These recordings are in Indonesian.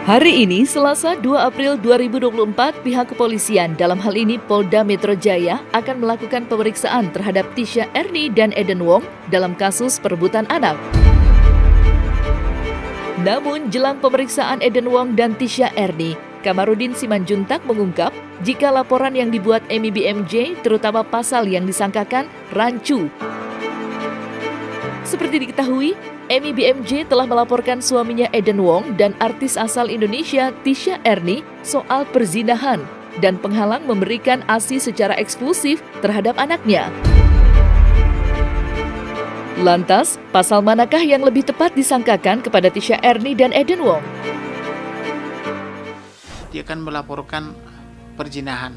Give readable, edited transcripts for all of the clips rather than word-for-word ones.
Hari ini, Selasa 2 April 2024, pihak kepolisian, dalam hal ini Polda Metro Jaya, akan melakukan pemeriksaan terhadap Tisha Erni dan Eden Wong dalam kasus perebutan anak. Namun, jelang pemeriksaan Eden Wong dan Tisha Erni, Kamarudin Simanjuntak mengungkap jika laporan yang dibuat Emi BMJ, terutama pasal yang disangkakan, rancu. Seperti diketahui, Emi BMJ telah melaporkan suaminya Eden Wong dan artis asal Indonesia Tisha Erni soal perzinahan dan penghalang memberikan ASI secara eksklusif terhadap anaknya. Lantas, pasal manakah yang lebih tepat disangkakan kepada Tisha Erni dan Eden Wong? Dia akan melaporkan perzinahan.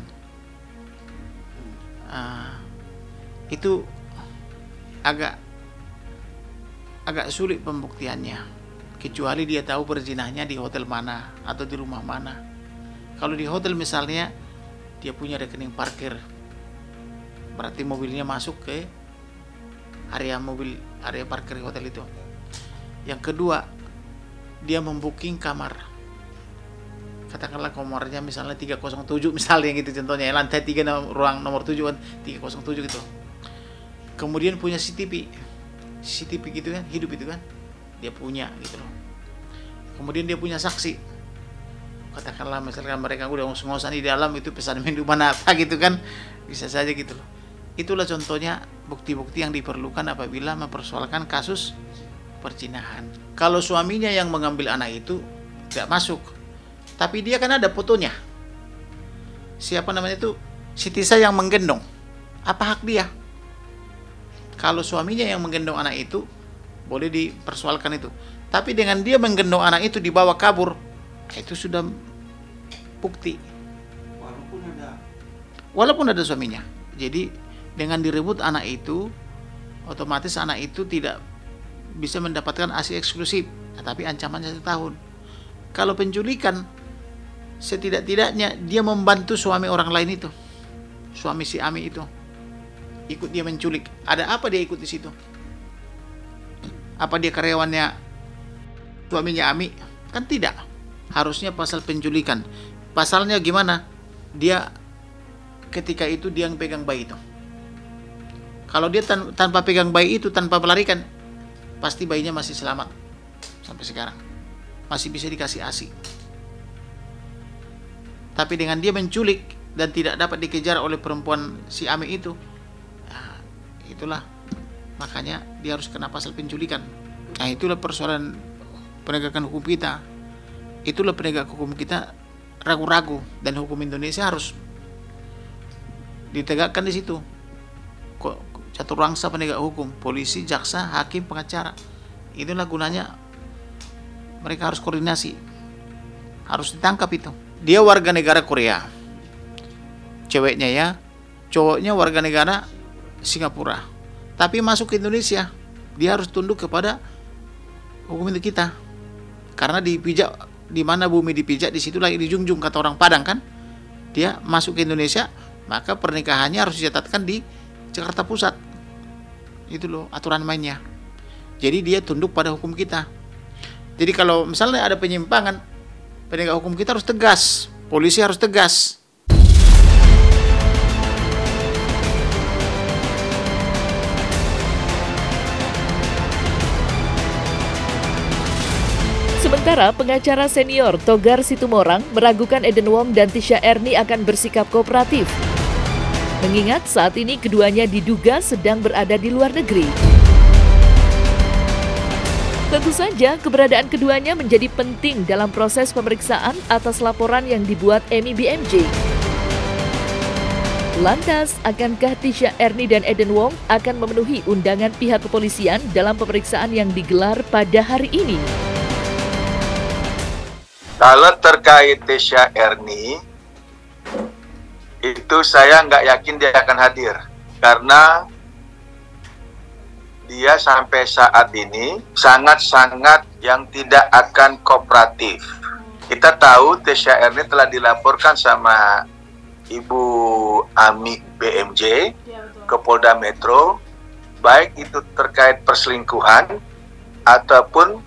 Itu agak sulit pembuktiannya, kecuali dia tahu perzinahnya di hotel mana atau di rumah mana. Kalau di hotel misalnya, dia punya rekening parkir, berarti mobilnya masuk ke area parkir hotel itu. Yang kedua, dia membooking kamar, katakanlah kamarnya misalnya 307 misalnya gitu contohnya, lantai 3 ruang nomor 7 kan 307 gitu. Kemudian punya CCTV gitu kan, hidup itu kan dia punya gitu loh. Kemudian dia punya saksi, katakanlah misalkan mereka udah ngos-ngosan di dalam, itu pesan minuman apa gitu kan, bisa saja gitu loh. Itulah contohnya bukti-bukti yang diperlukan apabila mempersoalkan kasus perzinahan. Kalau suaminya yang mengambil anak itu tidak masuk, tapi dia kan ada fotonya, siapa namanya itu, si Tisha yang menggendong, apa hak dia? Kalau suaminya yang menggendong anak itu, boleh dipersoalkan itu. Tapi dengan dia menggendong anak itu dibawa kabur, itu sudah bukti. Walaupun ada suaminya. Jadi dengan direbut anak itu, otomatis anak itu tidak bisa mendapatkan ASI eksklusif, tapi ancamannya 1 tahun. Kalau penculikan, setidak-tidaknya dia membantu suami orang lain itu, suami si Ami itu. Ikut dia menculik. Ada apa dia ikut di situ? Apa dia karyawannya suaminya Ami? Kan tidak. Harusnya pasal penculikan. Pasalnya gimana? Dia ketika itu dia yang pegang bayi itu. Kalau dia tanpa pegang bayi itu, tanpa melarikan, pasti bayinya masih selamat sampai sekarang. Masih bisa dikasih ASI. Tapi dengan dia menculik dan tidak dapat dikejar oleh perempuan si Ami itu, itulah makanya dia harus kena pasal penculikan. Nah, itulah persoalan penegakan hukum kita. Itulah penegak hukum kita ragu-ragu, dan hukum Indonesia harus ditegakkan di situ. Caturangsa penegak hukum, polisi, jaksa, hakim, pengacara. Itulah gunanya mereka harus koordinasi. Harus ditangkap itu. Dia warga negara Korea. Ceweknya ya, cowoknya warga negara Singapura, tapi masuk ke Indonesia, dia harus tunduk kepada hukum itu kita. Karena dipijak, di mana bumi dipijak, di situ lagi dijunjung, kata orang Padang kan. Dia masuk ke Indonesia, maka pernikahannya harus dicatatkan di Jakarta Pusat. Itu loh aturan mainnya. Jadi dia tunduk pada hukum kita. Jadi kalau misalnya ada penyimpangan, penegak hukum kita harus tegas, polisi harus tegas. Sementara pengacara senior Togar Situmorang meragukan Eden Wong dan Tisha Erni akan bersikap kooperatif. Mengingat saat ini keduanya diduga sedang berada di luar negeri. Tentu saja keberadaan keduanya menjadi penting dalam proses pemeriksaan atas laporan yang dibuat Emi BMJ. Lantas, akankah Tisha Erni dan Eden Wong akan memenuhi undangan pihak kepolisian dalam pemeriksaan yang digelar pada hari ini? Kalau terkait Tisha Erni, itu saya nggak yakin dia akan hadir. Karena dia sampai saat ini sangat-sangat yang tidak akan kooperatif. Kita tahu Tisha Erni telah dilaporkan sama Ibu Ami BMJ ke Polda Metro, baik itu terkait perselingkuhan ataupun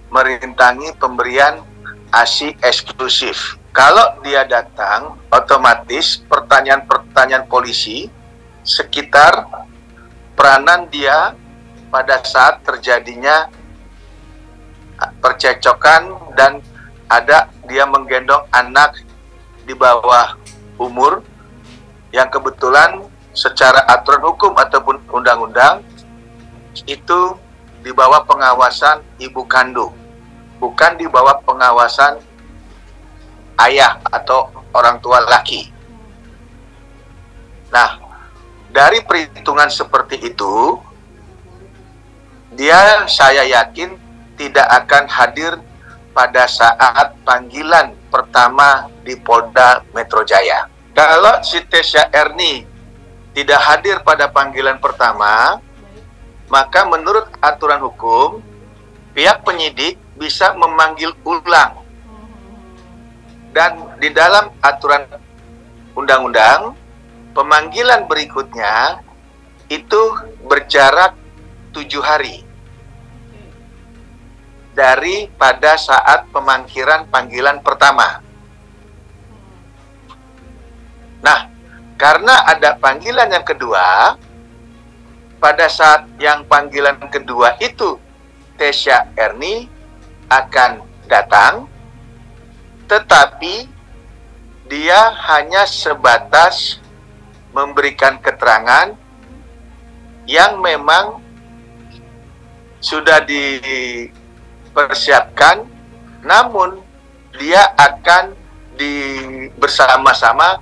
merintangi pemberian ASI eksklusif. Kalau dia datang, otomatis pertanyaan-pertanyaan polisi sekitar peranan dia pada saat terjadinya percecokan dan ada dia menggendong anak di bawah umur yang kebetulan secara aturan hukum ataupun undang-undang itu di bawah pengawasan ibu kandung, bukan di bawah pengawasan ayah atau orang tua laki. Nah, dari perhitungan seperti itu, saya yakin tidak akan hadir pada saat panggilan pertama di Polda Metro Jaya. Kalau si Tesya Erni tidak hadir pada panggilan pertama, maka menurut aturan hukum, pihak penyidik bisa memanggil ulang. Dan di dalam aturan undang-undang, pemanggilan berikutnya itu berjarak 7 hari dari pada saat pemanggilan panggilan pertama. Nah, karena ada panggilan yang kedua, pada saat yang panggilan kedua itu Tesya Erni akan datang, tetapi dia hanya sebatas memberikan keterangan yang memang sudah dipersiapkan, namun dia akan bersama-sama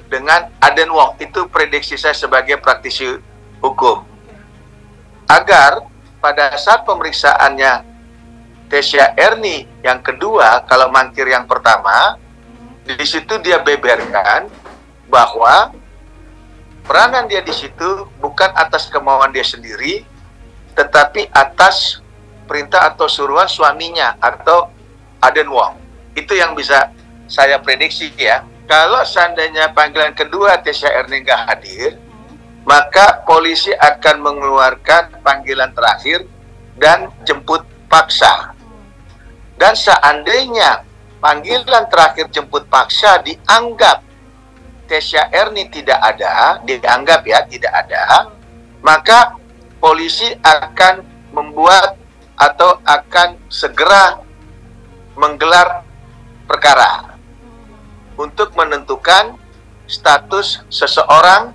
dengan Aden Wong. Itu prediksi saya sebagai praktisi hukum, agar pada saat pemeriksaannya Tesya Erni yang kedua, kalau mangkir yang pertama, di situ dia beberkan bahwa peranan dia di situ bukan atas kemauan dia sendiri, tetapi atas perintah atau suruhan suaminya atau Aden Wong. Itu yang bisa saya prediksi ya. Kalau seandainya panggilan kedua Tesya Erni nggak hadir, maka polisi akan mengeluarkan panggilan terakhir dan jemput paksa. Dan seandainya panggilan terakhir jemput paksa dianggap Tesya Erni tidak ada, dianggap ya tidak ada, maka polisi akan membuat atau akan segera menggelar perkara untuk menentukan status seseorang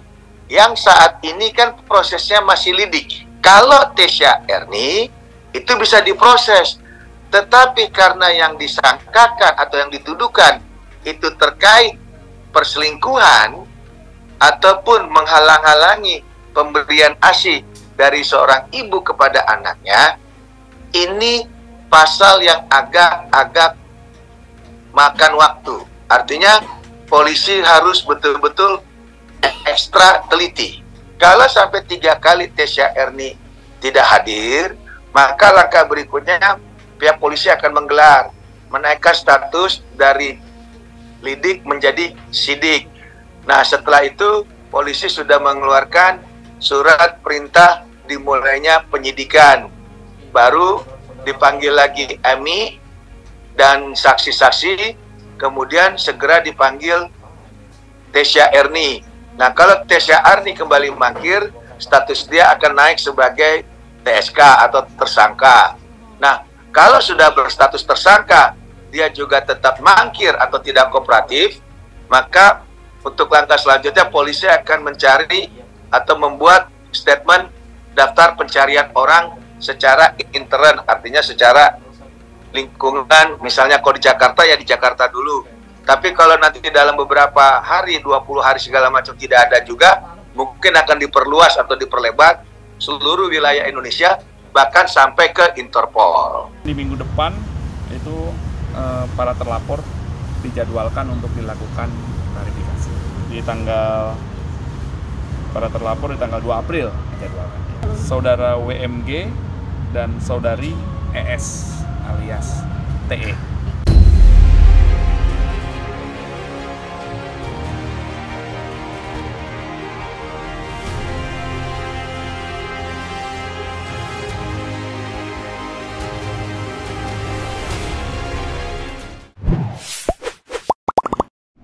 yang saat ini kan prosesnya masih lidik. Kalau Tesya Erni itu bisa diproses, tetapi karena yang disangkakan atau yang dituduhkan itu terkait perselingkuhan ataupun menghalang-halangi pemberian ASI dari seorang ibu kepada anaknya, ini pasal yang agak makan waktu. Artinya polisi harus betul-betul ekstra teliti. Kalau sampai 3 kali Tesya Erni tidak hadir, maka langkah berikutnya pihak polisi akan menggelar, menaikkan status dari lidik menjadi sidik. Nah, setelah itu polisi sudah mengeluarkan surat perintah dimulainya penyidikan. Baru dipanggil lagi Ami dan saksi-saksi, kemudian segera dipanggil Tesya Erni. Nah, kalau Tesya Erni kembali mangkir, status dia akan naik sebagai TSK atau tersangka. Nah, kalau sudah berstatus tersangka, dia juga tetap mangkir atau tidak kooperatif, maka untuk langkah selanjutnya polisi akan mencari atau membuat statement daftar pencarian orang secara intern, artinya secara lingkungan. Misalnya kalau di Jakarta ya di Jakarta dulu, tapi kalau nanti dalam beberapa hari, 20 hari segala macam tidak ada juga, mungkin akan diperluas atau diperlebar seluruh wilayah Indonesia, bahkan sampai ke Interpol. Di minggu depan itu para terlapor dijadwalkan untuk dilakukan klarifikasi. Para terlapor di tanggal 2 April dijadwalkan. Saudara WMG dan saudari ES alias TE.